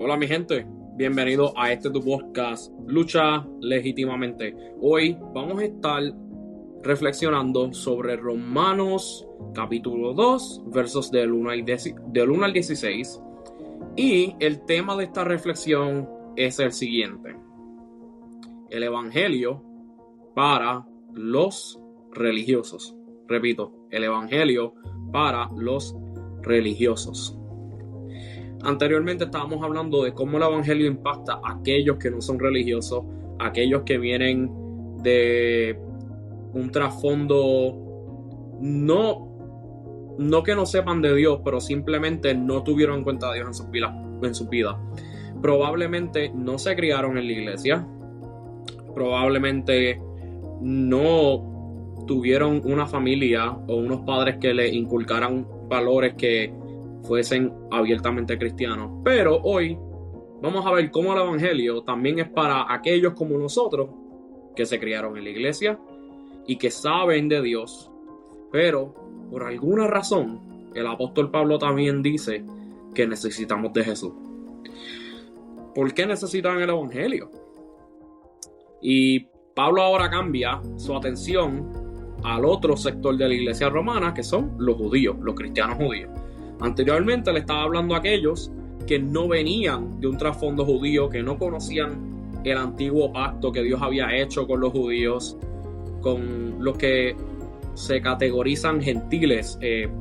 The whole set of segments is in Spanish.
Hola mi gente, bienvenido a tu podcast Lucha Legítimamente. Hoy vamos a estar reflexionando sobre Romanos capítulo 2, versos del 1 al 16. Y el tema de esta reflexión es el siguiente: el Evangelio para los religiosos. Repito, el Evangelio para los religiosos. Anteriormente estábamos hablando de cómo el Evangelio impacta a aquellos que no son religiosos, aquellos que vienen de un trasfondo no que no sepan de Dios, pero simplemente no tuvieron en cuenta a Dios en su vida. Probablemente no se criaron en la iglesia, probablemente no tuvieron una familia o unos padres que le inculcaran valores que fuesen abiertamente cristianos. Pero hoy vamos a ver cómo el Evangelio también es para aquellos como nosotros que se criaron en la iglesia y que saben de Dios, pero por alguna razón el apóstol Pablo también dice que necesitamos de Jesús. ¿Por qué necesitan el Evangelio? Y Pablo ahora cambia su atención al otro sector de la iglesia romana, que son los judíos, los cristianos judíos. Anteriormente le estaba hablando a aquellos que no venían de un trasfondo judío, que no conocían el antiguo pacto que Dios había hecho con los judíos, con los que se categorizan gentiles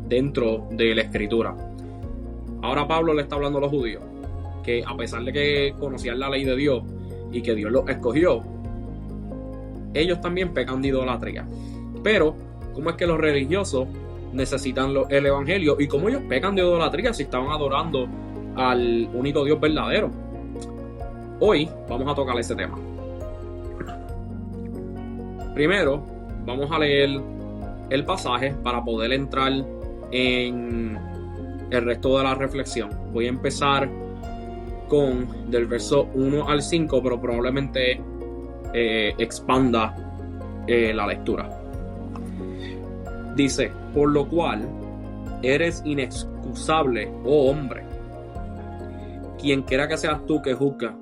dentro de la escritura. Ahora Pablo le está hablando a los judíos, que a pesar de que conocían la ley de Dios y que Dios los escogió, ellos también pecan de idolatría. Pero, ¿cómo es que los religiosos necesitan el Evangelio y cómo ellos pecan de idolatría si estaban adorando al único Dios verdadero? Hoy vamos a tocar ese tema. Primero vamos a leer el pasaje para poder entrar en el resto de la reflexión. Voy a empezar del verso 1 al 5, pero probablemente expanda la lectura. Dice: por lo cual eres inexcusable, oh hombre, quien quiera que seas tú que juzga,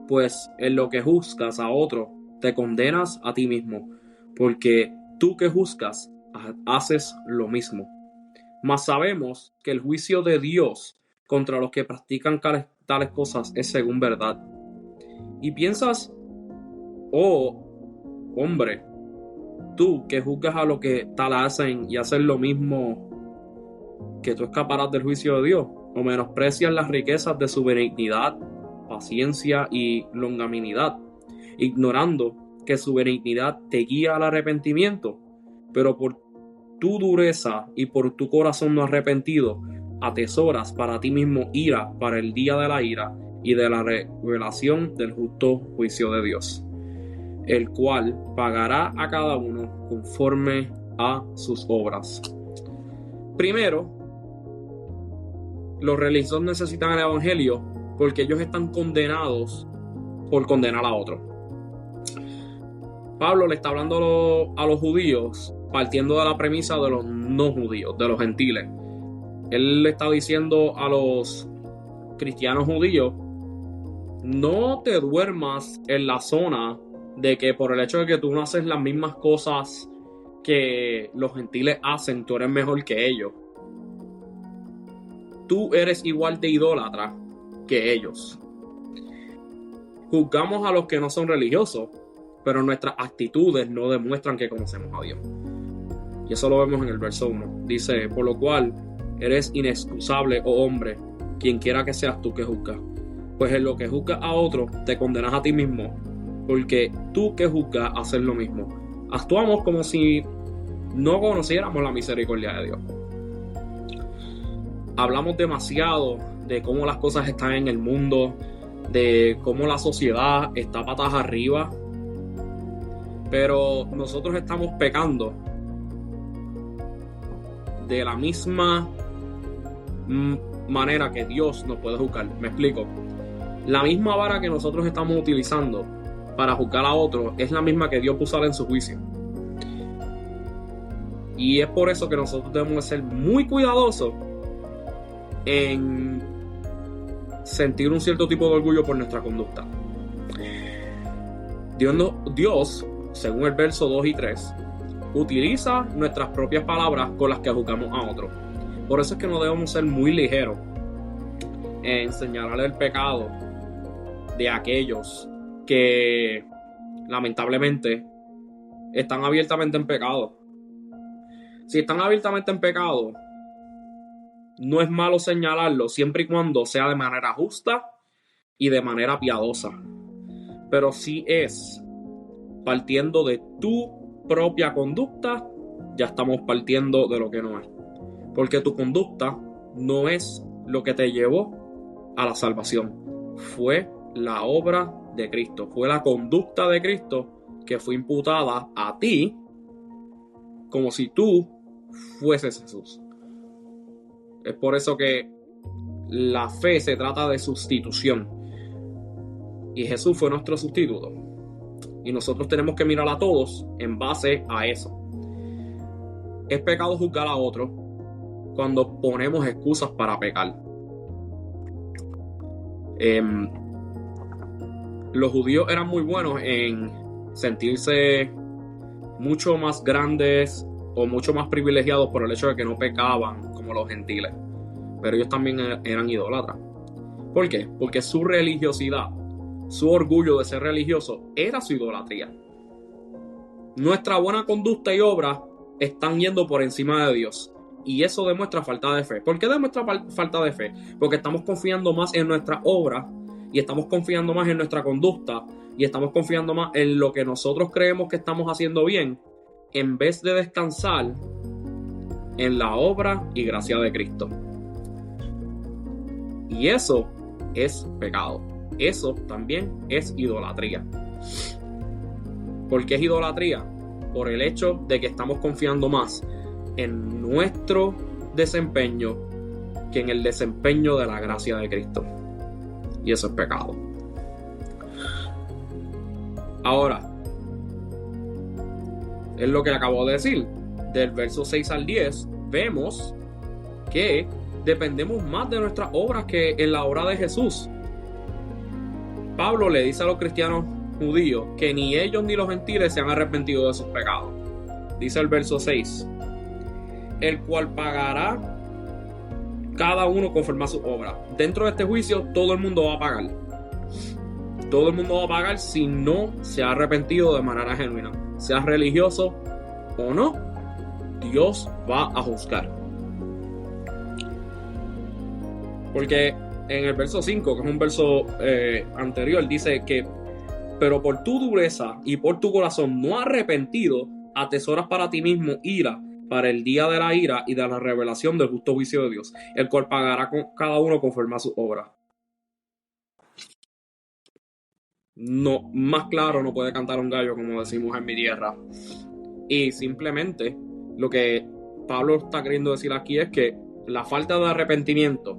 pues en lo que juzgas a otro te condenas a ti mismo, porque tú que juzgas haces lo mismo. Mas sabemos que el juicio de Dios contra los que practican tales cosas es según verdad. Y piensas, oh hombre, tú que juzgas a lo que tal hacen y haces lo mismo, que tú escaparás del juicio de Dios, o menosprecias las riquezas de su benignidad, paciencia y longanimidad, ignorando que su benignidad te guía al arrepentimiento, pero por tu dureza y por tu corazón no arrepentido, atesoras para ti mismo ira para el día de la ira y de la revelación del justo juicio de Dios, el cual pagará a cada uno conforme a sus obras. Primero, los religiosos necesitan el Evangelio porque ellos están condenados por condenar a otros. Pablo le está hablando a los judíos partiendo de la premisa de los no judíos, de los gentiles. Él le está diciendo a los cristianos judíos: no te duermas en la zona de que por el hecho de que tú no haces las mismas cosas que los gentiles hacen, tú eres mejor que ellos. Tú eres igual de idólatra que ellos. Juzgamos a los que no son religiosos, pero nuestras actitudes no demuestran que conocemos a Dios. Y eso lo vemos en el verso 1. Dice: por lo cual eres inexcusable, oh hombre, quien quiera que seas tú que juzgas. Pues en lo que juzgas a otro, te condenas a ti mismo, porque tú que juzgas haces lo mismo. Actuamos como si no conociéramos la misericordia de Dios. Hablamos demasiado de cómo las cosas están en el mundo, de cómo la sociedad está patas arriba, pero nosotros estamos pecando de la misma manera que Dios nos puede juzgar. Me explico. La misma vara que nosotros estamos utilizando para juzgar a otros es la misma que Dios puso en su juicio. Y es por eso que nosotros debemos ser muy cuidadosos en sentir un cierto tipo de orgullo por nuestra conducta. Dios, según el verso 2 y 3, utiliza nuestras propias palabras con las que juzgamos a otros. Por eso es que no debemos ser muy ligeros en señalar el pecado de aquellos que lamentablemente están abiertamente en pecado. Si están abiertamente en pecado, no es malo señalarlo siempre y cuando sea de manera justa y de manera piadosa. Pero si es partiendo de tu propia conducta, ya estamos partiendo de lo que no es. Porque tu conducta no es lo que te llevó a la salvación. Fue la obra de Cristo. Fue la conducta de Cristo que fue imputada a ti como si tú fueses Jesús. Es por eso que la fe se trata de sustitución. Y Jesús fue nuestro sustituto. Y nosotros tenemos que mirar a todos en base a eso. Es pecado juzgar a otro cuando ponemos excusas para pecar. Los judíos eran muy buenos en sentirse mucho más grandes o mucho más privilegiados por el hecho de que no pecaban como los gentiles. Pero ellos también eran idólatras. ¿Por qué? Porque su religiosidad, su orgullo de ser religioso era su idolatría. Nuestra buena conducta y obra están yendo por encima de Dios. Y eso demuestra falta de fe. ¿Por qué demuestra falta de fe? Porque estamos confiando más en nuestra obra y estamos confiando más en nuestra conducta y estamos confiando más en lo que nosotros creemos que estamos haciendo bien en vez de descansar en la obra y gracia de Cristo. Y eso es pecado. Eso también es idolatría. ¿Por qué es idolatría? Por el hecho de que estamos confiando más en nuestro desempeño que en el desempeño de la gracia de Cristo. Y eso es pecado. Ahora, es lo que acabo de decir. Del verso 6 al 10, vemos que dependemos más de nuestras obras que en la obra de Jesús. Pablo le dice a los cristianos judíos que ni ellos ni los gentiles se han arrepentido de sus pecados. Dice el verso 6: el cual pagará cada uno conforme a su obra. Dentro de este juicio todo el mundo va a pagar. Todo el mundo va a pagar si no se ha arrepentido de manera genuina. Seas religioso o no, Dios va a juzgar. Porque en el verso 5, que es un verso anterior, dice que pero por tu dureza y por tu corazón no arrepentido, atesoras para ti mismo ira para el día de la ira y de la revelación del justo juicio de Dios, el cual pagará con cada uno conforme a su obra. No, más claro no puede cantar un gallo, como decimos en mi tierra. Y simplemente lo que Pablo está queriendo decir aquí es que la falta de arrepentimiento,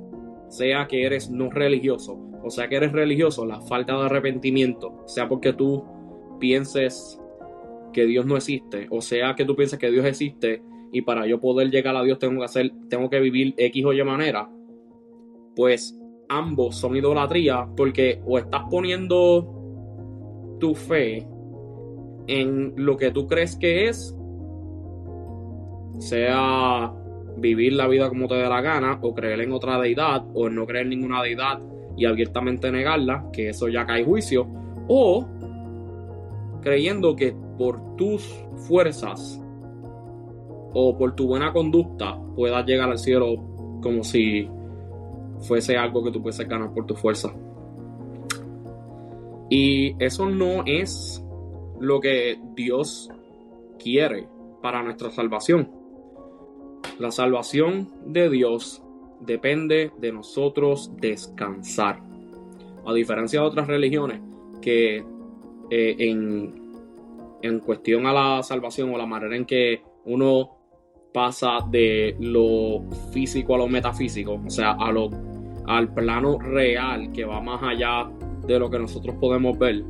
sea que eres no religioso o sea que eres religioso, la falta de arrepentimiento, sea porque tú pienses que Dios no existe, o sea que tú pienses que Dios existe y para yo poder llegar a Dios tengo que vivir X o Y manera, pues ambos son idolatría, porque o estás poniendo tu fe en lo que tú crees que es, sea vivir la vida como te dé la gana, o creer en otra deidad, o en no creer en ninguna deidad y abiertamente negarla, que eso ya cae juicio, o creyendo que por tus fuerzas o por tu buena conducta puedas llegar al cielo como si fuese algo que tú puedes ganar por tu fuerza. Y eso no es lo que Dios quiere para nuestra salvación. La salvación de Dios depende de nosotros descansar. A diferencia de otras religiones que en cuestión a la salvación o la manera en que uno pasa de lo físico a lo metafísico, o sea, al plano real que va más allá de lo que nosotros podemos ver,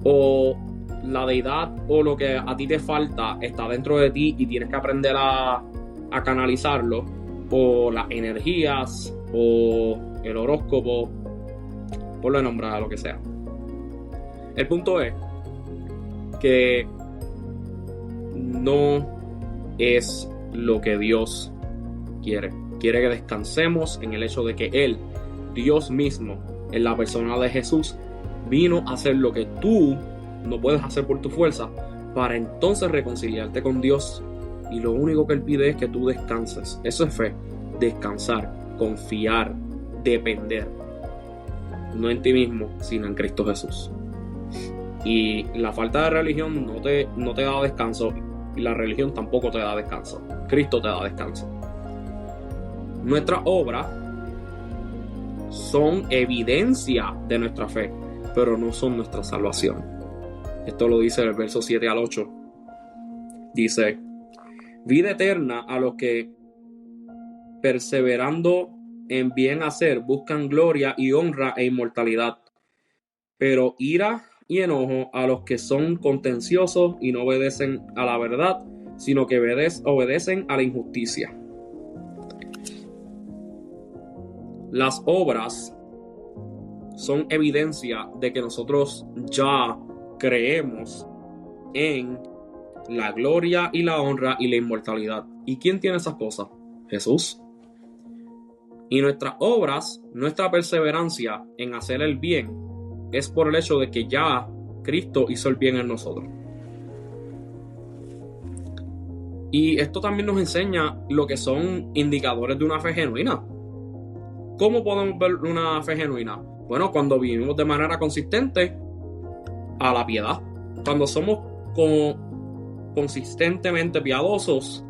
o la deidad o lo que a ti te falta está dentro de ti y tienes que aprender a canalizarlo, o las energías o el horóscopo, por lo nombrar, lo que sea. El punto es que no es lo que Dios quiere. Quiere que descansemos en el hecho de que Él, Dios mismo, en la persona de Jesús, vino a hacer lo que tú no puedes hacer por tu fuerza, para entonces reconciliarte con Dios. Y lo único que Él pide es que tú descanses. Eso es fe. Descansar, confiar, depender. No en ti mismo, sino en Cristo Jesús. Y la falta de religión no te da descanso, y la religión tampoco te da descanso. Cristo te da descanso. Nuestras obras son evidencia de nuestra fe, pero no son nuestra salvación. Esto lo dice el verso 7 al 8. Dice: vida eterna a los que, perseverando en bien hacer, buscan gloria y honra e inmortalidad, pero ira y enojo a los que son contenciosos y no obedecen a la verdad, sino que obedecen a la injusticia. Las obras son evidencia de que nosotros ya creemos en la gloria y la honra y la inmortalidad. ¿Y quién tiene esas cosas? Jesús. Y nuestras obras, nuestra perseverancia en hacer el bien, es por el hecho de que ya Cristo hizo el bien en nosotros. Y esto también nos enseña lo que son indicadores de una fe genuina. ¿Cómo podemos ver una fe genuina? Bueno, cuando vivimos de manera consistente a la piedad. Cuando somos consistentemente piadosos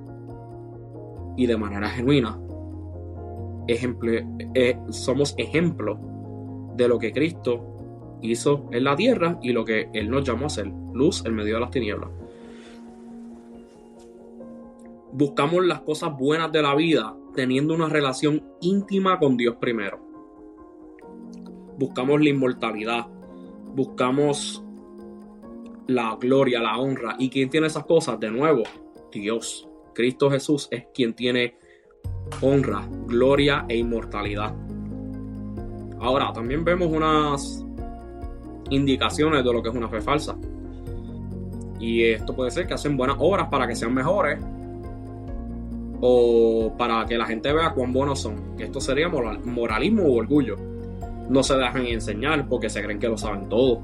y de manera genuina, somos ejemplo de lo que Cristo hizo en la tierra y lo que Él nos llamó a ser, luz en medio de las tinieblas. Buscamos las cosas buenas de la vida teniendo una relación íntima con Dios primero. Buscamos la inmortalidad, buscamos la gloria, la honra. ¿Y quién tiene esas cosas? De nuevo, Dios. Cristo Jesús es quien tiene honra, gloria e inmortalidad. Ahora, también vemos unas indicaciones de lo que es una fe falsa. Y esto puede ser que hacen buenas obras para que sean mejores, o para que la gente vea cuán buenos son. Esto sería moralismo o orgullo. No se dejan enseñar porque se creen que lo saben todo.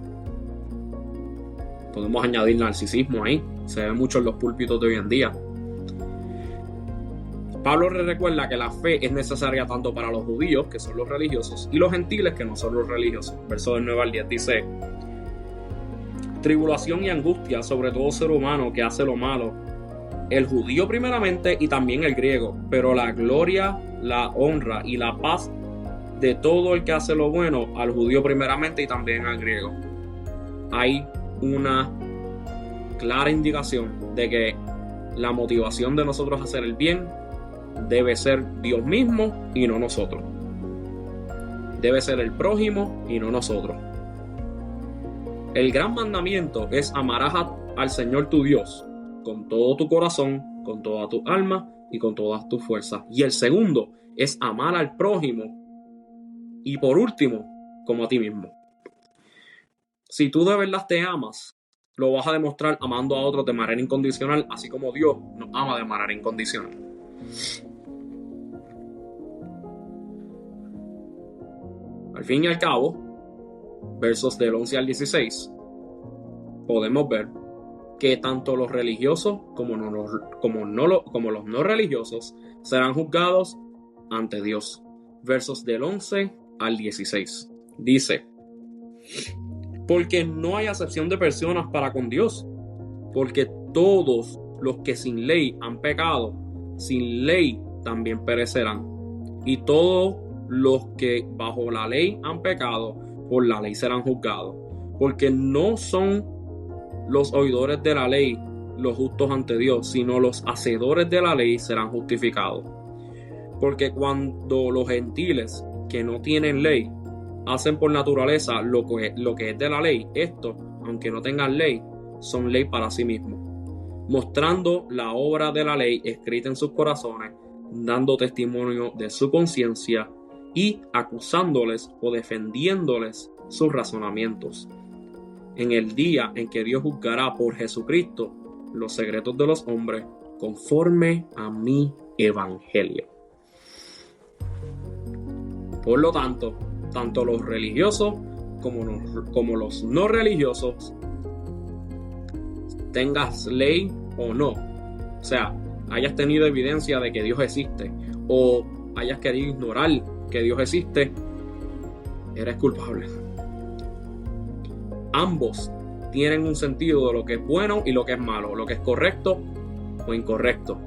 Podemos añadir narcisismo ahí. Se ve mucho en los púlpitos de hoy en día. Pablo recuerda que la fe es necesaria tanto para los judíos, que son los religiosos, y los gentiles, que no son los religiosos. Verso del 9 al 10 dice: tribulación y angustia sobre todo ser humano que hace lo malo, el judío primeramente y también el griego, pero la gloria, la honra y la paz de todo el que hace lo bueno, al judío primeramente y también al griego. Hay una clara indicación de que la motivación de nosotros hacer el bien debe ser Dios mismo y no nosotros. Debe ser el prójimo y no nosotros. El gran mandamiento es: amarás al Señor tu Dios con todo tu corazón, con toda tu alma y con todas tus fuerzas. Y el segundo es amar al prójimo, y por último, como a ti mismo. Si tú de verdad te amas, lo vas a demostrar amando a otros de manera incondicional, así como Dios nos ama de manera incondicional. Al fin y al cabo, versos del 11 al 16, podemos ver que tanto los religiosos como los no religiosos serán juzgados ante Dios. Versos del 11 al 16. Dice: porque no hay acepción de personas para con Dios, porque todos los que sin ley han pecado, sin ley también perecerán. Y todos los que bajo la ley han pecado, por la ley serán juzgados. Porque no son los oidores de la ley los justos ante Dios, sino los hacedores de la ley serán justificados. Porque cuando los gentiles que no tienen ley hacen por naturaleza lo que es de la ley, estos, aunque no tengan ley, son ley para sí mismos, mostrando la obra de la ley escrita en sus corazones, dando testimonio de su conciencia, y acusándoles o defendiéndoles sus razonamientos. En el día en que Dios juzgará por Jesucristo los secretos de los hombres conforme a mi evangelio. Por lo tanto, tanto los religiosos como los no religiosos, tengas ley o no, o sea, hayas tenido evidencia de que Dios existe o hayas querido ignorar que Dios existe, eres culpable. Ambos tienen un sentido de lo que es bueno y lo que es malo, lo que es correcto o incorrecto.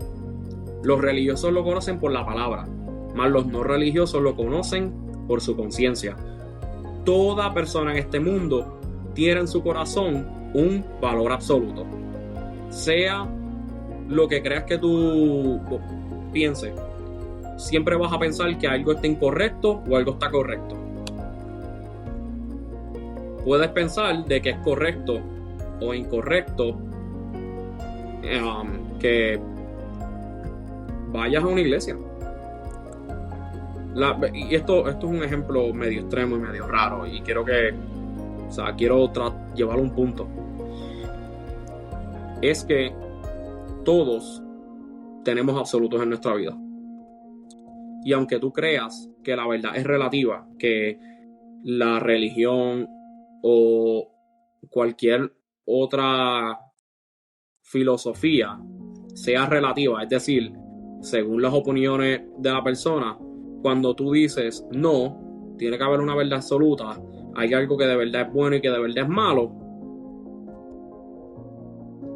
Los religiosos lo conocen por la palabra, mas los no religiosos lo conocen por su conciencia. Toda persona en este mundo tiene en su corazón un valor absoluto. Sea lo que creas que tú pienses, siempre vas a pensar que algo está incorrecto o algo está correcto. Puedes pensar de que es correcto o incorrecto que vayas a una iglesia. Y esto es un ejemplo medio extremo y medio raro, y quiero llevarlo a un punto. Es que todos tenemos absolutos en nuestra vida. Y aunque tú creas que la verdad es relativa, que la religión o cualquier otra filosofía sea relativa, es decir, según las opiniones de la persona, cuando tú dices no, tiene que haber una verdad absoluta, hay algo que de verdad es bueno y que de verdad es malo,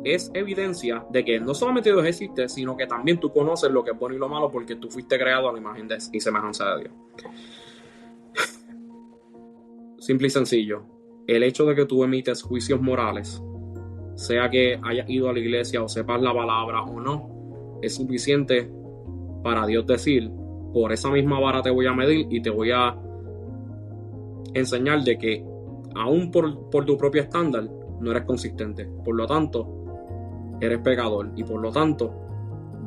es evidencia de que no solamente Dios existe, sino que también tú conoces lo que es bueno y lo malo porque tú fuiste creado a la imagen y semejanza de Dios. Simple y sencillo. El hecho de que tú emites juicios morales, sea que hayas ido a la iglesia o sepas la palabra o no, es suficiente para Dios decir, por esa misma vara te voy a medir y te voy a enseñar de que aún por tu propio estándar no eres consistente. Por lo tanto, eres pecador y por lo tanto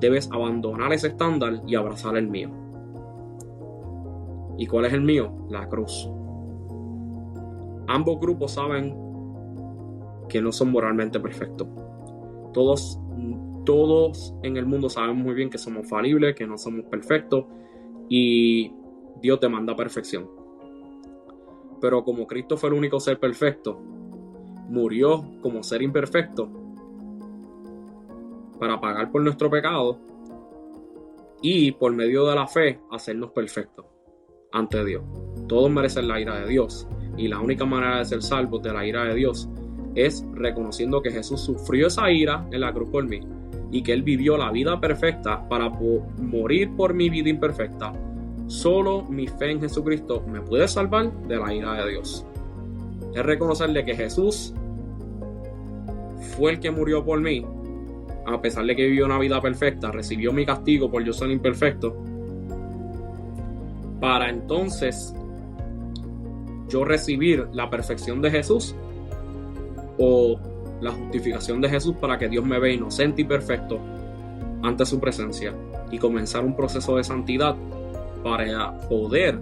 debes abandonar ese estándar y abrazar el mío. ¿Y cuál es el mío? La cruz. Ambos grupos saben que no son moralmente perfectos. Todos en el mundo sabemos muy bien que somos falibles, que no somos perfectos y Dios demanda perfección. Pero como Cristo fue el único ser perfecto, murió como ser imperfecto para pagar por nuestro pecado y por medio de la fe hacernos perfectos ante Dios. Todos merecen la ira de Dios y la única manera de ser salvos de la ira de Dios es reconociendo que Jesús sufrió esa ira en la cruz por mí y que Él vivió la vida perfecta para morir por mi vida imperfecta. Solo mi fe en Jesucristo me puede salvar de la ira de Dios. Es reconocerle que Jesús fue el que murió por mí, a pesar de que vivió una vida perfecta, recibió mi castigo por yo ser imperfecto, para entonces yo recibir la perfección de Jesús o la justificación de Jesús para que Dios me vea inocente y perfecto ante su presencia y comenzar un proceso de santidad para poder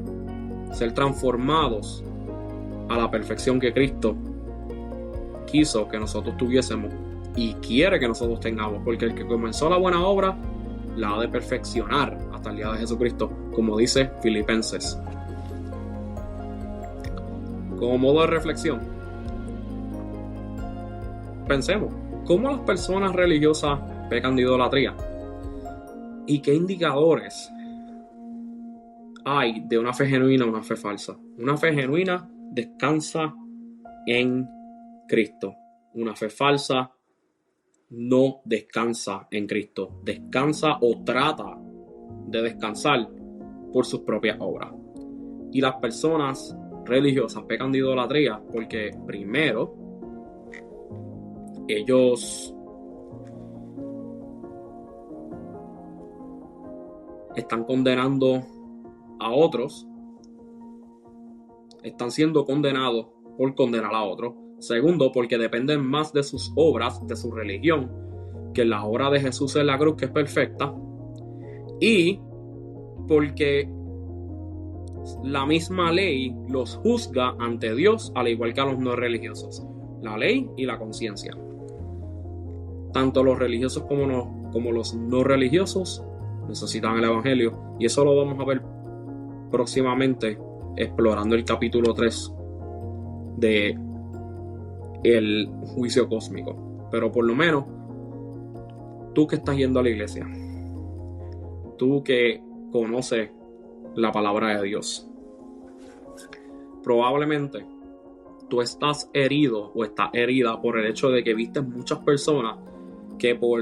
ser transformados a la perfección que Cristo quiso que nosotros tuviésemos y quiere que nosotros tengamos, porque el que comenzó la buena obra la ha de perfeccionar hasta el día de Jesucristo, como dice Filipenses. Como modo de reflexión, pensemos, ¿cómo las personas religiosas pecan de idolatría? ¿Y qué indicadores hay de una fe genuina o una fe falsa? Una fe genuina descansa en Cristo. Una fe falsa no descansa en Cristo. Descansa o trata de descansar por sus propias obras. Y las personas religiosas pecan de idolatría porque primero ellos están condenando a otros, están siendo condenados por condenar a otros. Segundo, porque dependen más de sus obras, de su religión, que la obra de Jesús en la cruz, que es perfecta. Y porque la misma ley los juzga ante Dios, al igual que a los no religiosos. La ley y la conciencia. Tanto los religiosos como los no religiosos necesitan el evangelio, y eso lo vamos a ver próximamente explorando el capítulo 3 de el juicio cósmico. Pero por lo menos tú que estás yendo a la iglesia, tú que conoces la palabra de Dios, probablemente tú estás herido o estás herida por el hecho de que viste muchas personas que por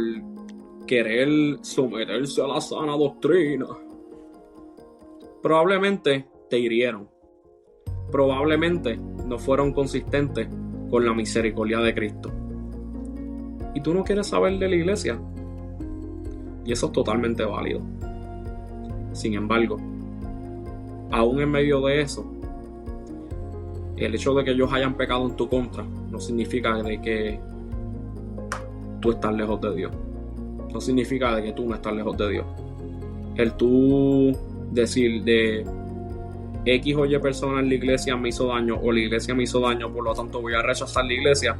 querer someterse a la sana doctrina probablemente te hirieron, probablemente no fueron consistentes con la misericordia de Cristo, y tú no quieres saber de la iglesia, y eso es totalmente válido. Sin embargo, aún en medio de eso, el hecho de que ellos hayan pecado en tu contra no significa de que tú estás lejos de Dios. No significa de que tú no estás lejos de Dios. El tú decir de X o Y persona en la iglesia me hizo daño, o la iglesia me hizo daño, por lo tanto voy a rechazar la iglesia,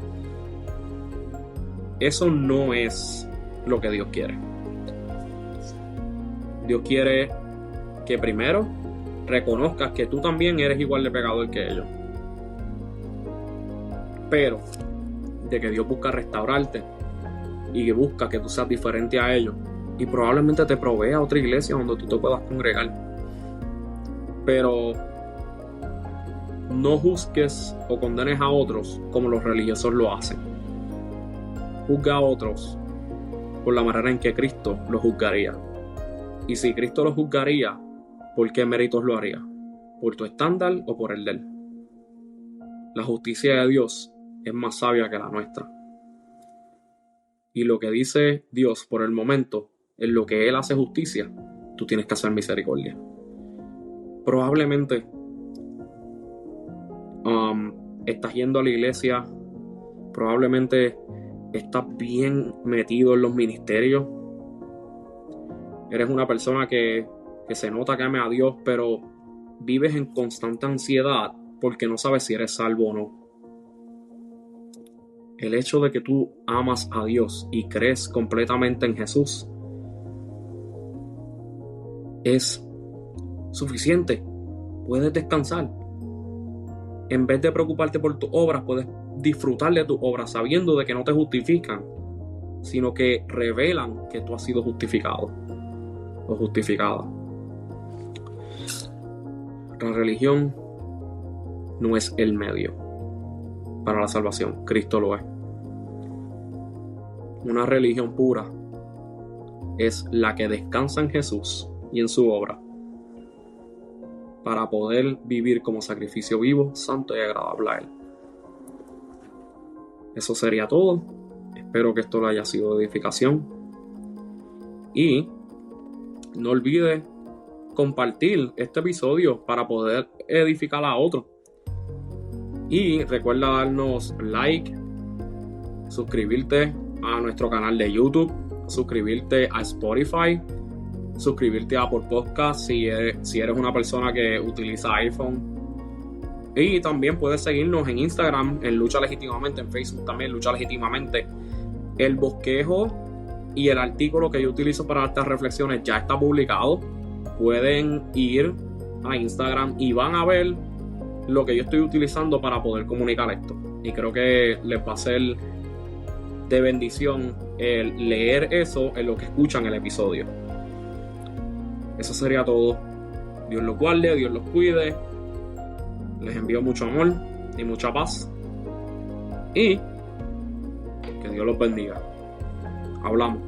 eso no es lo que Dios quiere. Dios quiere que primero reconozcas que tú también eres igual de pecador que ellos, pero de que Dios busca restaurarte y que busca que tú seas diferente a ellos, y probablemente te provea otra iglesia donde tú te puedas congregar. Pero no juzgues o condenes a otros como los religiosos lo hacen. Juzga a otros por la manera en que Cristo los juzgaría. Y si Cristo los juzgaría, ¿por qué méritos lo haría? ¿Por tu estándar o por el de él? La justicia de Dios es más sabia que la nuestra. Y lo que dice Dios por el momento, en lo que Él hace justicia, tú tienes que hacer misericordia. Probablemente estás yendo a la iglesia, probablemente estás bien metido en los ministerios, eres una persona que se nota que ama a Dios, pero vives en constante ansiedad porque no sabes si eres salvo o no. El hecho de que tú amas a Dios y crees completamente en Jesús es suficiente. Puedes descansar. En vez de preocuparte por tus obras, puedes disfrutar de tus obras sabiendo de que no te justifican, sino que revelan que tú has sido justificado o justificada. La religión no es el medio para la salvación, Cristo lo es. Una religión pura es la que descansa en Jesús y en su obra para poder vivir como sacrificio vivo, santo y agradable a Él. Eso sería todo. Espero que esto le haya sido de edificación. Y no olvides compartir este episodio para poder edificar a otros. Y recuerda darnos like, suscribirte a nuestro canal de YouTube, suscribirte a Spotify, suscribirte a Apple Podcast si eres una persona que utiliza iPhone. Y también puedes seguirnos en Instagram, en Lucha Legítimamente, en Facebook también, Lucha Legítimamente. El bosquejo y el artículo que yo utilizo para estas reflexiones ya está publicado. Pueden ir a Instagram y van a ver lo que yo estoy utilizando para poder comunicar esto. Y creo que les va a ser de bendición el leer eso en lo que escuchan el episodio. Eso sería todo. Dios los guarde, Dios los cuide. Les envío mucho amor y mucha paz. Y que Dios los bendiga. Hablamos.